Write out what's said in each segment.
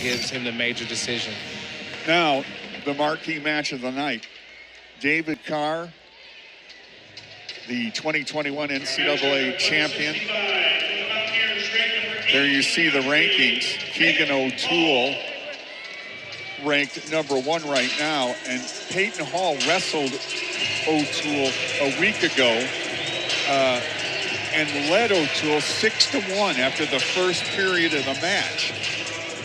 gives him the major decision. Now, the marquee match of the night. David Carr, the 2021 NCAA champion. There you see the rankings. Keegan O'Toole ranked #1 right now, and Peyton Hall wrestled O'Toole a week ago and led O'Toole 6-1 after the first period of the match.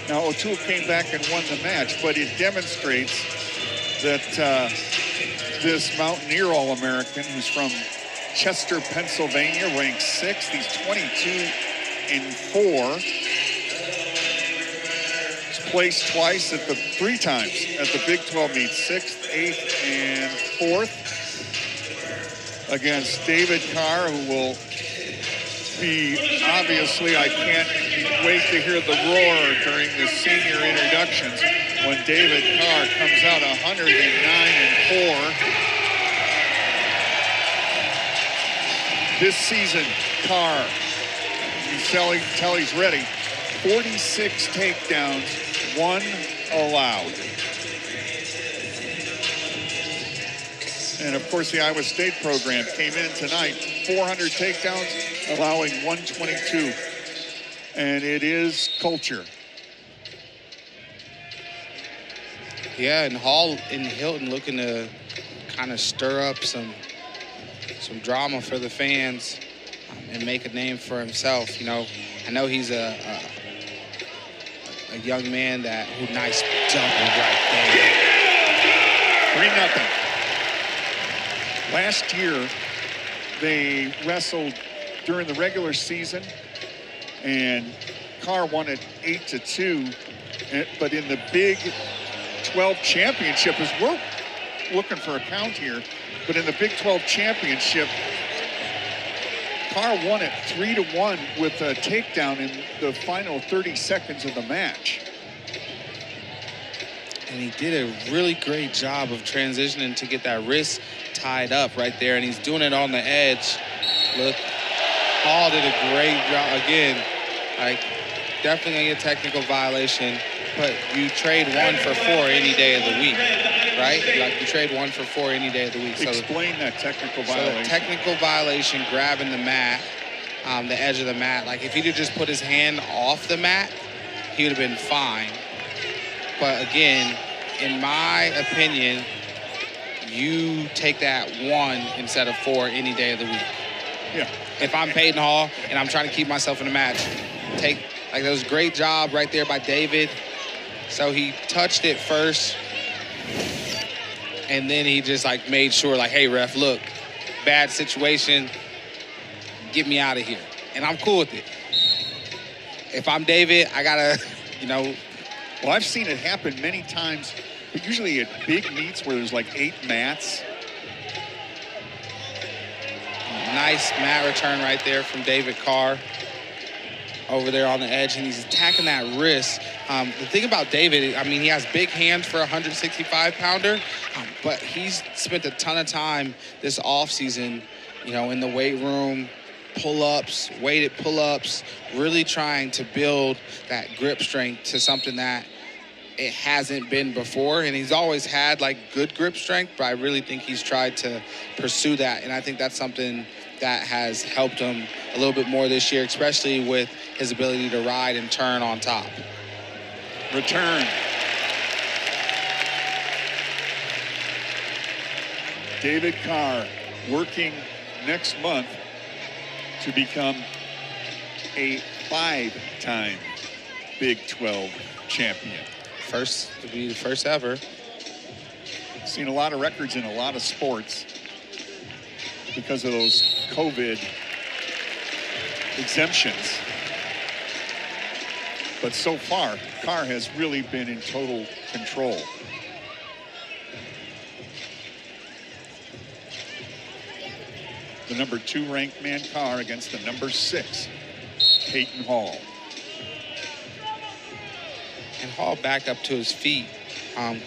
Now, O'Toole came back and won the match, but it demonstrates that this Mountaineer All-American, who's from Chester, Pennsylvania, ranked 6th. He's 22-4. He's placed twice three times at the Big 12 meet, 6th, 8th, and 4th against David Carr, who will be, obviously, I can't wait to hear the roar during the senior introductions when David Carr comes out 109-4. This season, Carr, you tell he's ready, 46 takedowns, 1 allowed. And of course, the Iowa State program came in tonight, 400 takedowns, allowing 122. And it is culture. Yeah, and Hall and Hilton looking to kind of stir up some drama for the fans and make a name for himself. You know, I know he's a young man who nice double right there. 3-0. Last year, they wrestled during the regular season, and Carr won it 8-2. But in the Big 12 championship, as we're looking for a count here, but in the Big 12 championship, Carr won it 3-1 with a takedown in the final 30 seconds of the match. And he did a really great job of transitioning to get that wrist tied up right there, and he's doing it on the edge. Look, Hall did a great job. Again, like, definitely a technical violation, but you trade 1 for 4 any day of the week, right? Like, you trade 1 for 4 any day of the week. Explain that technical violation. So technical violation, grabbing the mat, the edge of the mat. Like, if he'd have just put his hand off the mat, he would have been fine. But again, in my opinion, you take that 1 instead of 4 any day of the week. Yeah. If I'm Peyton Hall and I'm trying to keep myself in the match, that was a great job right there by David. So he touched it first, and then he just made sure, hey, ref, look, bad situation, get me out of here. And I'm cool with it. If I'm David, I gotta, Well, I've seen it happen many times, but usually at big meets where there's 8 mats. Nice mat return right there from David Carr over there on the edge, and he's attacking that wrist. The thing about David, he has big hands for a 165-pounder, but he's spent a ton of time this offseason, in the weight room, pull-ups, weighted pull-ups, really trying to build that grip strength to something that it hasn't been before. And he's always had good grip strength, but I really think he's tried to pursue that. And I think that's something that has helped him a little bit more this year, especially with his ability to ride and turn on top. Return. David Carr working next month to become a 5-time Big 12 champion. To be the first ever. Seen a lot of records in a lot of sports because of those COVID exemptions. But so far, Carr has really been in total control. The #2 ranked man, Carr, against the #6, Peyton Hall. And Hall back up to his feet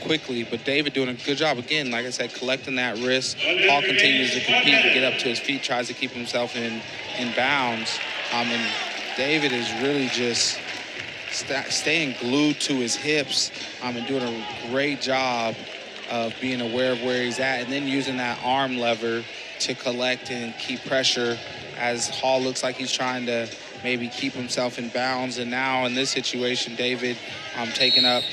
quickly, but David doing a good job again, like I said, collecting that wrist. Hall continues to compete and get up to his feet, tries to keep himself in bounds. And David is really just staying glued to his hips and doing a great job of being aware of where he's at and then using that arm lever to collect and keep pressure as Hall looks like he's trying to maybe keep himself in bounds. And now in this situation, David taking up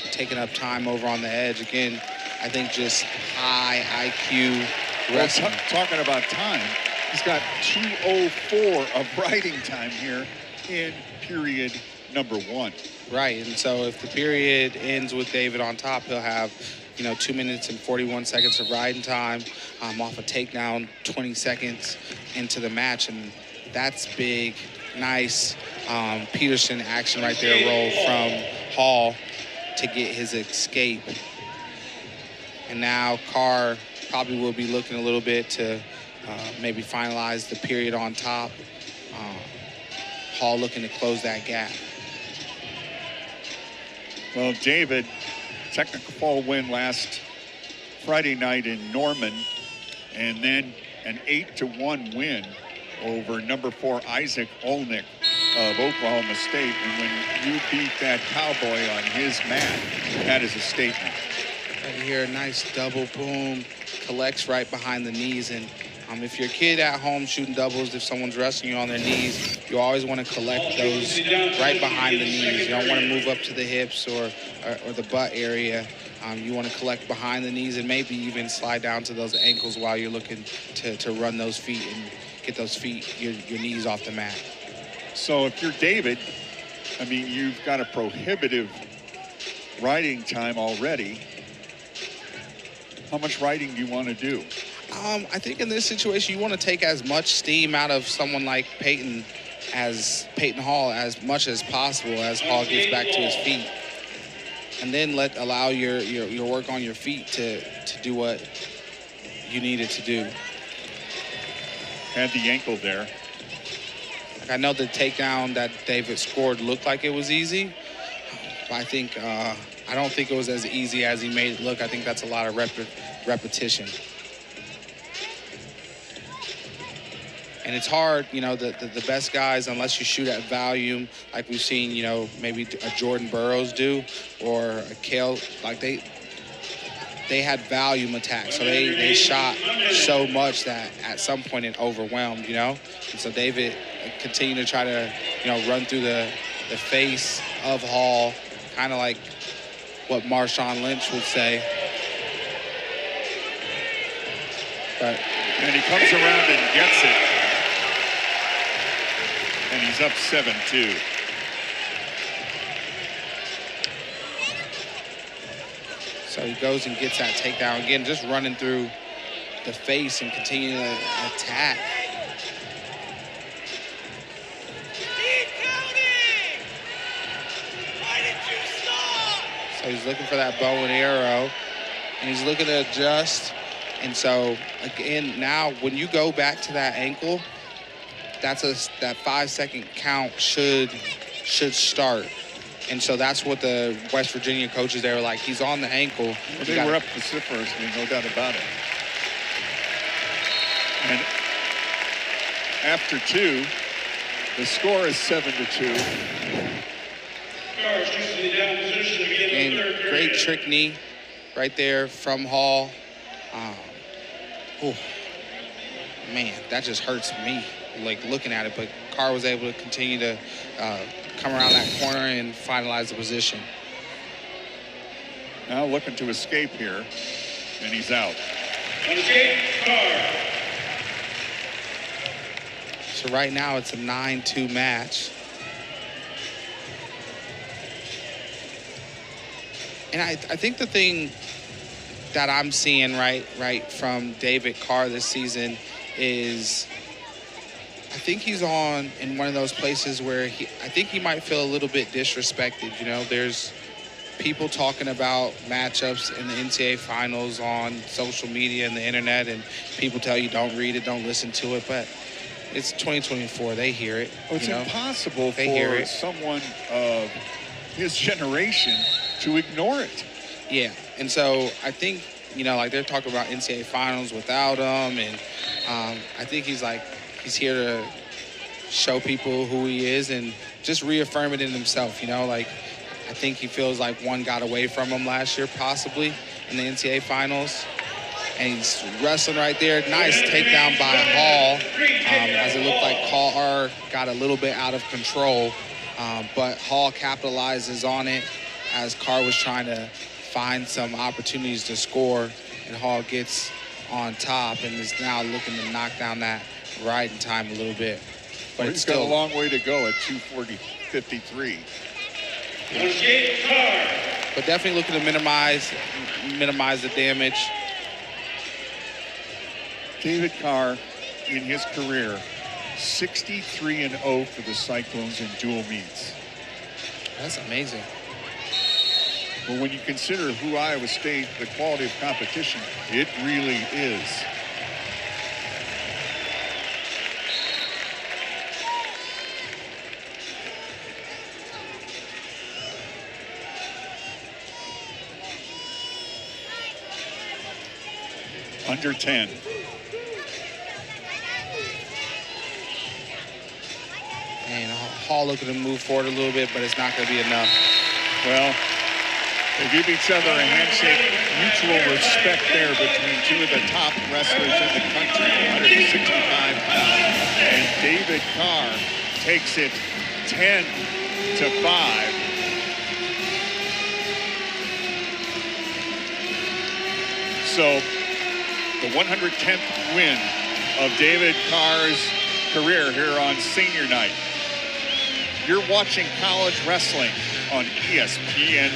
time over on the edge. Again, I think just high IQ wrestling. Well, talking about time, he's got 2:04 of riding time here in period number 1. Right, and so if the period ends with David on top, he'll have 2 minutes and 41 seconds of riding time off a takedown, 20 seconds into the match, and that's big, nice Peterson action right there, roll from Hall to get his escape. And now Carr probably will be looking a little bit to maybe finalize the period on top. Hall looking to close that gap. Well, David, technical fall win last Friday night in Norman, and then an 8-1 win over number 4 Isaac Olnick of Oklahoma State. And when you beat that cowboy on his mat, that is a statement. Right here, a nice double boom, collects right behind the knees. And if you're a kid at home shooting doubles, if someone's wrestling you on their knees, you always want to collect those right behind the knees. You don't want to move up to the hips or the butt area. You want to collect behind the knees and maybe even slide down to those ankles while you're looking to run those feet and get those feet, your knees off the mat. So if you're David, I mean, you've got a prohibitive riding time already. How much riding do you want to do? I think in this situation, you want to take as much steam out of someone like Peyton Hall as much as possible as Hall gets back to his feet. And then allow your work on your feet to do what you need it to do. Had the ankle there. Like I know the takedown that David scored looked like it was easy, but I don't think it was as easy as he made it look. I think that's a lot of repetition. And it's hard, the best guys, unless you shoot at volume, like we've seen, maybe a Jordan Burroughs do, or a Kale, like they had volume attacks. So they shot so much that at some point it overwhelmed, And so David continued to try to, run through the face of Hall, kind of like what Marshawn Lynch would say. And he comes around and gets it. And he's up 7-2. So he goes and gets that takedown again, just running through the face and continuing to attack. So he's looking for that bow and arrow, and he's looking to adjust. And so again, now when you go back to that ankle, that 5-second count should start. And so that's what the West Virginia coaches, they were like, he's on the ankle. Well, they were up vociferously, no doubt about it. And after 2, the score is 7-2. And great trick knee right there from Hall. Man, that just hurts me, like looking at it. But Carr was able to continue to come around that corner and finalize the position. Now looking to escape here, and he's out. Escape, Carr. So right now it's a 9-2 match. And I think the thing that I'm seeing right from David Carr this season is I think he's in one of those places where I think he might feel a little bit disrespected. There's people talking about matchups in the NCAA finals on social media and the internet, and people tell you don't read it, don't listen to it, but it's 2024. They hear it. Well, it's impossible for someone of his generation to ignore it. Yeah, and so I think, like they're talking about NCAA finals without him, and I think he's here to show people who he is and just reaffirm it in himself, like I think he feels like one got away from him last year, possibly, in the NCAA finals. And he's wrestling right there. Nice takedown by Hall, as it looked like Carr got a little bit out of control. But Hall capitalizes on it as Carr was trying to find some opportunities to score. And Hall gets on top and is now looking to knock down that riding time a little bit. But He's got a long way to go at 2:40.53. But definitely looking to minimize the damage. David Carr, in his career, 63-0 for the Cyclones in dual meets. That's amazing. But when you consider who Iowa State, the quality of competition, it really is. Under 10. And Hall looking to move forward a little bit, but it's not going to be enough. Well, they give each other a handshake, mutual respect there between two of the top wrestlers in the country, 165 pounds. And David Carr takes it 10-5. So the 110th win of David Carr's career here on senior night. You're watching college wrestling on ESPN+.